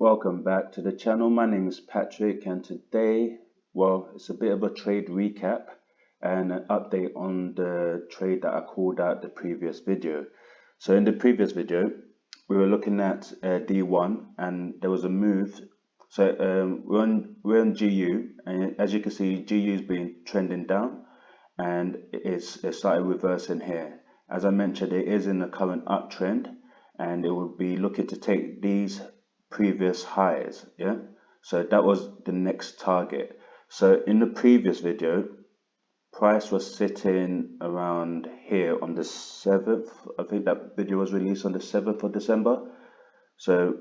Welcome back to the channel. My name is Patrick, and today, well, it's a bit of a trade recap and an update on the trade that I called out the previous video. So in the previous video, we were looking at D1 and there was a move. So we're on GU, and as you can see, GU's been trending down and it started reversing here. As I mentioned, it is in the current uptrend and it will be looking to take these previous highs. Yeah, so that was the next target. So in the previous video, price was sitting around here on the 7th. I think that video was released on the 7th of December. So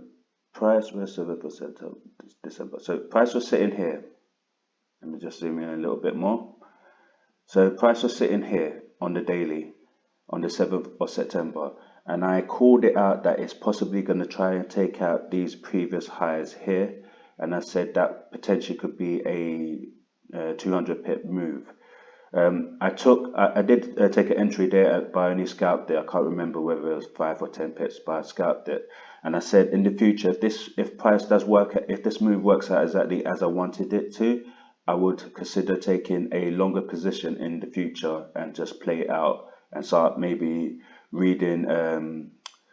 price was 7th of December. So price was sitting here. Let me just zoom in a little bit more. So price was sitting here on the daily on the 7th of September, and I called it out that it's possibly going to try and take out these previous highs here, and I said that potentially could be a 200 pip move. I did take an entry there, but I only scalped it. I can't remember whether it was 5 or 10 pips, but I scalped it. And I said in the future, if price does work, if this move works out exactly as I wanted it to, I would consider taking a longer position in the future and just play it out and start maybe reading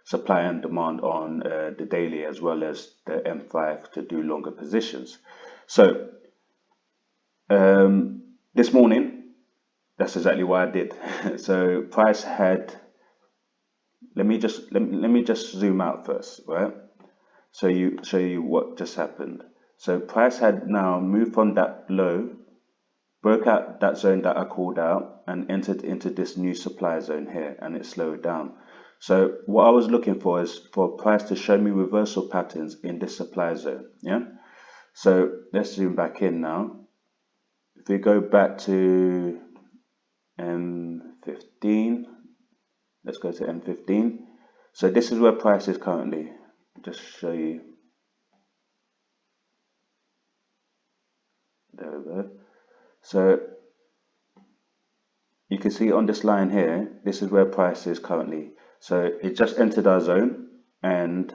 supply and demand on the daily as well as the M5 to do longer positions. So this morning, that's exactly what I did. So price had, let me just zoom out first, right? So you show you what just happened. So price had now moved from that low, broke out that zone that I called out and entered into this new supply zone here, and it slowed down. So what I was looking for is for price to show me reversal patterns in this supply zone. Yeah. So let's zoom back in now. If we go back to M15, let's go to M15. So this is where price is currently. Just show you. There we go. So you can see on this line here, this is where price is currently. So it just entered our zone and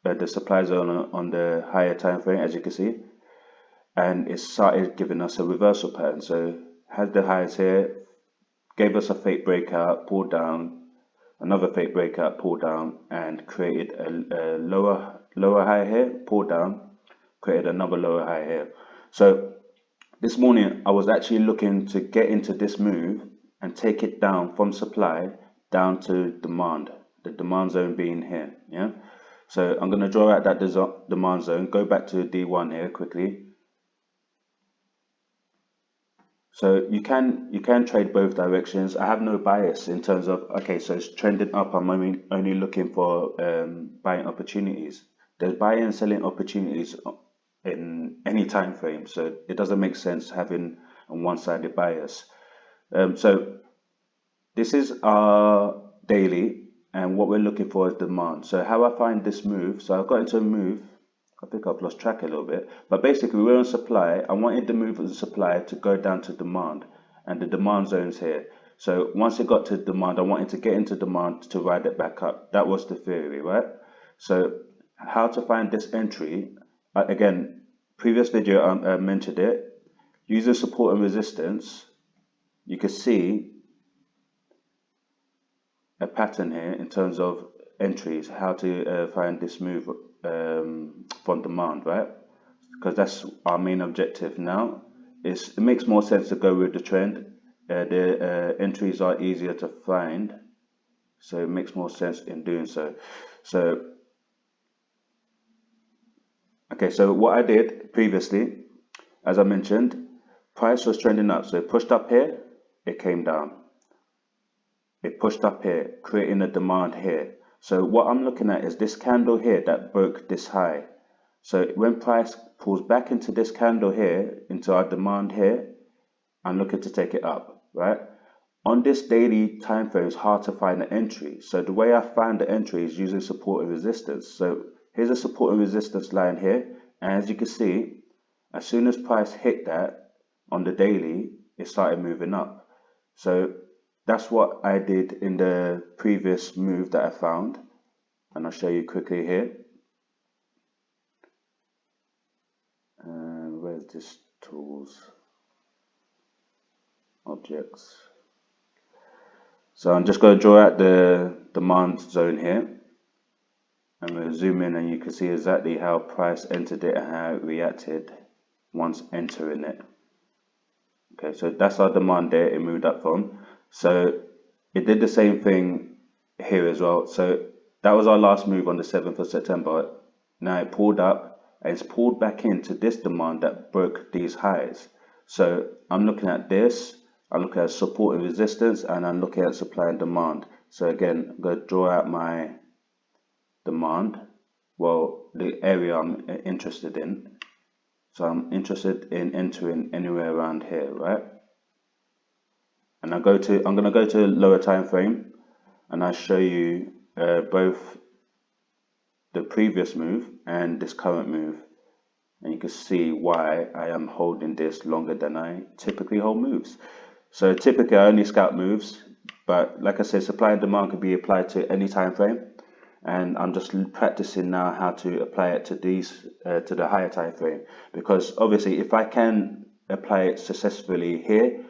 the supply zone on the higher time frame, as you can see, and it started giving us a reversal pattern. So had the highs here, gave us a fake breakout, pulled down, another fake breakout, pulled down, and created a lower high here, pulled down, created another lower high here. So this morning I was actually looking to get into this move and take it down from supply down to demand, the demand zone being here. Yeah, so I'm going to draw out that demand zone, go back to D1 here quickly. So you can trade both directions. I have no bias in terms of, okay, so it's trending up, I'm only looking for buying opportunities. There's buying and selling opportunities in any time frame, so it doesn't make sense having a one-sided bias. So this is our daily, and what we're looking for is demand. So how I find this move, so I got into a move, I think I've lost track a little bit, but basically we're on supply. I wanted the move of the supply to go down to demand, and the demand zone's here. So once it got to demand, I wanted to get into demand to ride it back up. That was the theory, right? So how to find this entry, again, previous video I mentioned it, using support and resistance, you can see a pattern here in terms of entries, how to find this move from demand, right? Because that's our main objective now. It makes more sense to go with the trend. The entries are easier to find, so it makes more sense in doing so. So okay, so what I did previously, as I mentioned, price was trending up, so it pushed up here, it came down. It pushed up here, creating a demand here. So what I'm looking at is this candle here that broke this high. So when price pulls back into this candle here, into our demand here, I'm looking to take it up, right? On this daily time frame, it's hard to find the entry. So the way I find the entry is using support and resistance. So here's a support and resistance line here. And as you can see, as soon as price hit that on the daily, it started moving up. So that's what I did in the previous move that I found, and I'll show you quickly here. where's this tools, objects. So I'm just going to draw out the demand zone here. I'm going to zoom in and you can see exactly how price entered it and how it reacted once entering it. Okay, so that's our demand there, it moved up from. So it did the same thing here as well. So that was our last move on the 7th of September. Now it pulled up and it's pulled back into this demand that broke these highs. So I'm looking at this, I'm looking at support and resistance, and I'm looking at supply and demand. So again, I'm going to draw out my demand, well, the area I'm interested in. So I'm interested in entering anywhere around here, right? And I'm going to go to lower time frame, and I show you both the previous move and this current move, and you can see why I am holding this longer than I typically hold moves. So typically I only scalp moves, but like I said, supply and demand can be applied to any time frame, and I'm just practicing now how to apply it to these to the higher time frame, because obviously if I can apply it successfully here,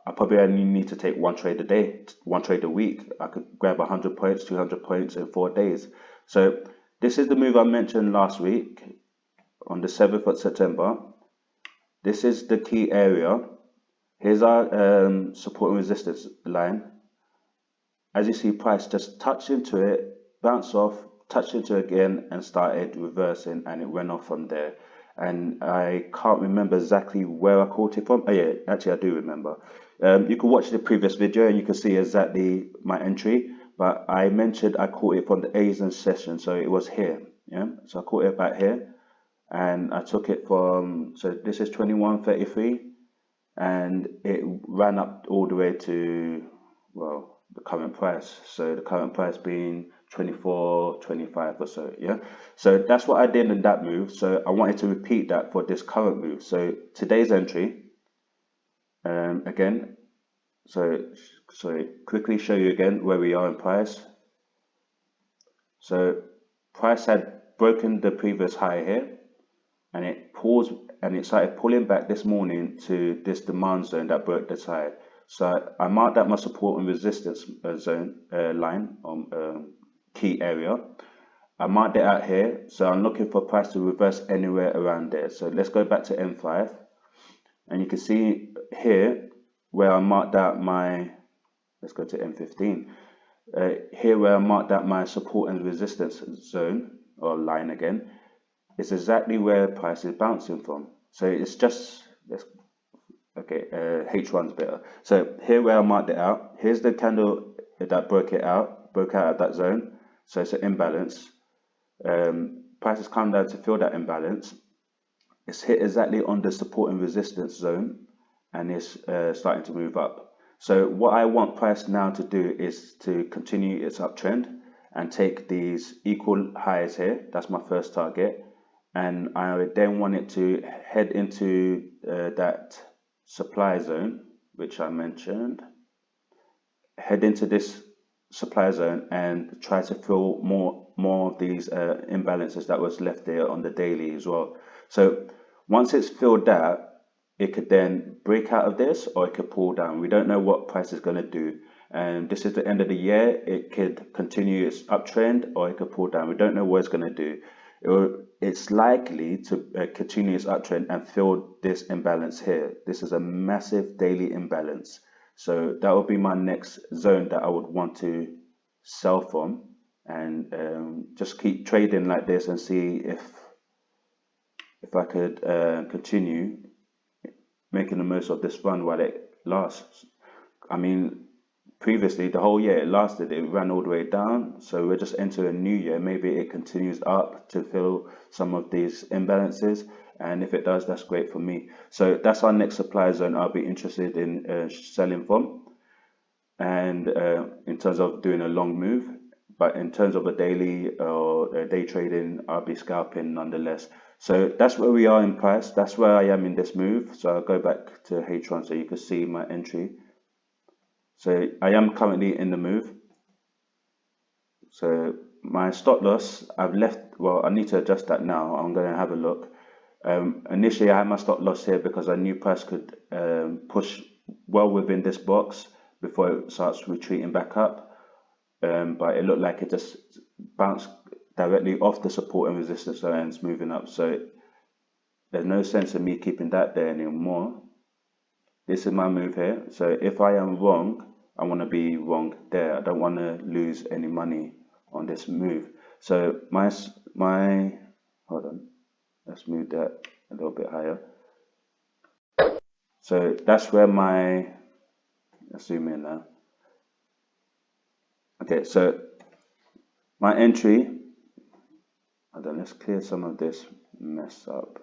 I probably only need to take one trade a day, one trade a week. I could grab 100 points, 200 points in 4 days. So this is the move I mentioned last week on the 7th of September. This is the key area. Here's our support and resistance line. As you see, price just touched into it, bounced off, touched into it again, and started reversing, and it went off from there. And I can't remember exactly where I caught it from. Oh yeah, actually I do remember. You can watch the previous video and you can see exactly my entry, but I mentioned I caught it from the Asian session, so it was here. Yeah, so I caught it about here, and I took it from, so this is 21.33, and it ran up all the way to, well, the current price. So the current price being 24.25 or so. Yeah, so that's what I did in that move. So I wanted to repeat that for this current move. So today's entry, again, so quickly show you again where we are in price. So price had broken the previous high here, and it paused and it started pulling back this morning to this demand zone that broke this high. So I marked out my support and resistance zone line on key area. I marked it out here, so I'm looking for price to reverse anywhere around there. So let's go back to M5, and you can see here where I marked out my, let's go to M15, here where I marked out my support and resistance zone, or line again, it's exactly where price is bouncing from. So it's just, okay, H1's better. So here where I marked it out, here's the candle that broke out of that zone. So it's an imbalance. Price has come down to fill that imbalance. It's hit exactly on the support and resistance zone, and it's starting to move up. So what I want price now to do is to continue its uptrend and take these equal highs here. That's my first target. And I then want it to head into that supply zone, which I mentioned. Head into this supply zone and try to fill more of these imbalances that was left there on the daily as well. So once it's filled out, it could then break out of this, or it could pull down. We don't know what price is going to do. And this is the end of the year. It could continue its uptrend, or it could pull down. We don't know what it's going to do. It's likely to continue its uptrend and fill this imbalance here. This is a massive daily imbalance. So that would be my next zone that I would want to sell from, and just keep trading like this and see if I could continue making the most of this run while it lasts. I mean, previously the whole year it lasted, it ran all the way down. So we're just entering a new year. Maybe it continues up to fill some of these imbalances, and if it does, that's great for me. So that's our next supply zone I'll be interested in selling from, and in terms of doing a long move. But in terms of a daily or a day trading, I'll be scalping nonetheless. So that's where we are in price. That's where I am in this move. So I'll go back to H1 so you can see my entry. So I am currently in the move. So my stop loss, I've left, well, I need to adjust that now. I'm going to have a look. Initially, I had my stop loss here because I knew price could push well within this box before it starts retreating back up. But it looked like it just bounced directly off the support and resistance lines moving up. So there's no sense in me keeping that there anymore. This is my move here. So if I am wrong, I want to be wrong there. I don't want to lose any money on this move. So my hold on, let's move that a little bit higher. So that's where let's zoom in now. Okay, so my entry, hold on, let's clear some of this mess up.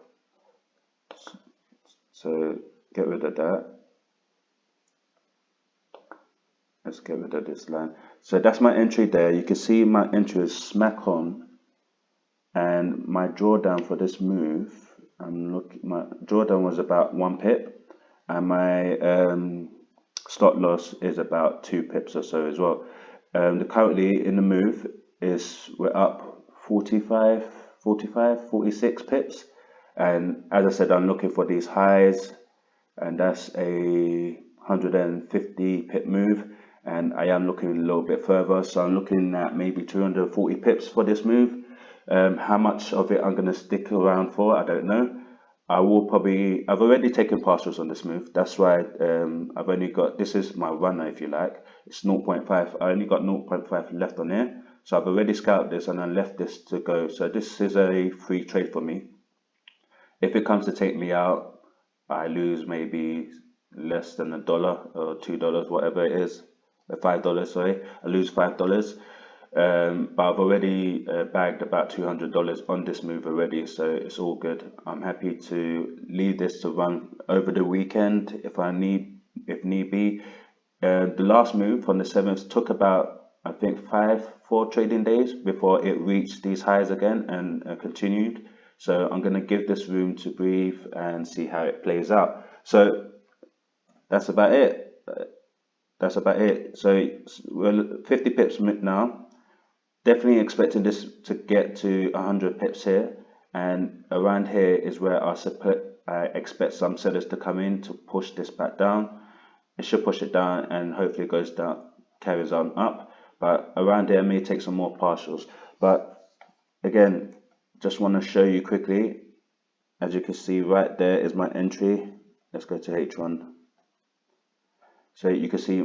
So get rid of that. Let's get rid of this line. So that's my entry there. You can see my entry is smack on, and my drawdown for this move, my drawdown was about 1 pip, and my stop loss is about 2 pips or so as well. Currently in the move we're up 46 pips, and as I said, I'm looking for these highs, and that's a 150 pip move, and I am looking a little bit further, so I'm looking at maybe 240 pips for this move. How much of it I'm going to stick around for, I don't know. I've already taken partials on this move. That's why I've only got, this is my runner if you like. It's 0.5. I only got 0.5 left on here. So I've already scalped this and I left this to go. So this is a free trade for me. If it comes to take me out, I lose maybe less than $1 or $2, whatever it is. $5, sorry. I lose $5. But I've already bagged about $200 on this move already, so it's all good. I'm happy to leave this to run over the weekend if need be. The last move on the 7th took about, I think, 4 trading days before it reached these highs again and continued. So I'm going to give this room to breathe and see how it plays out. So that's about it. So we're 50 pips now. Definitely expecting this to get to 100 pips here, and around here is where I expect some sellers to come in to push this back down. It should push it down and hopefully it goes down, carries on up, but around here I may take some more partials. But again, just want to show you quickly, as you can see right there is my entry. Let's go to H1. So you can see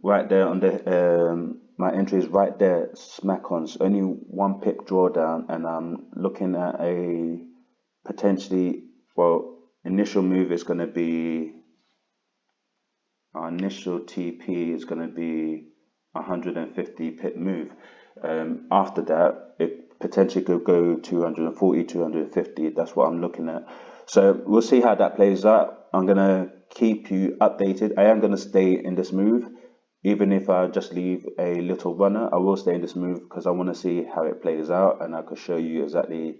right there on the my entry is right there, smack on. It's only 1 pip drawdown, and I'm looking at a potentially, well, initial move is going to be, our initial TP is going to be 150 pip move. After that, it potentially could go 240, 250. That's what I'm looking at. So we'll see how that plays out. I'm going to keep you updated. I am going to stay in this move. Even if I just leave a little runner, I will stay in this move because I want to see how it plays out, and I could show you exactly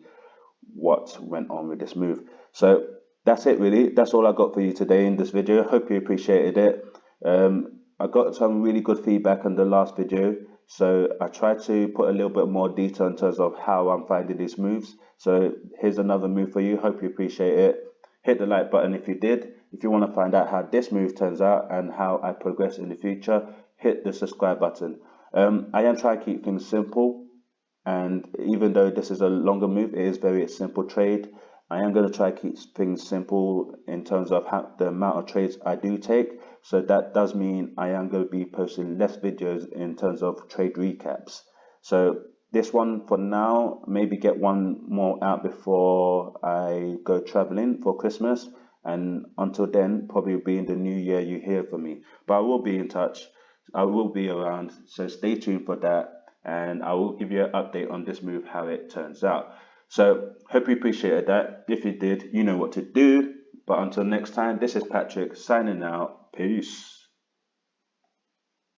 what went on with this move. So that's it really. That's all I got for you today in this video. Hope you appreciated it. I got some really good feedback on the last video, so I tried to put a little bit more detail in terms of how I'm finding these moves. So here's another move for you. Hope you appreciate it. Hit the like button if you did. If you want to find out how this move turns out and how I progress in the future, hit the subscribe button. I am trying to keep things simple, and even though this is a longer move, it is very simple trade. I am going to try to keep things simple in terms of the amount of trades I do take. So that does mean I am going to be posting less videos in terms of trade recaps. So this one for now, maybe get one more out before I go traveling for Christmas. And until then, probably be in the new year you hear from me. But I will be in touch. I will be around. So stay tuned for that. And I will give you an update on this move, how it turns out. So hope you appreciated that. If you did, you know what to do. But until next time, this is Patrick signing out. Peace.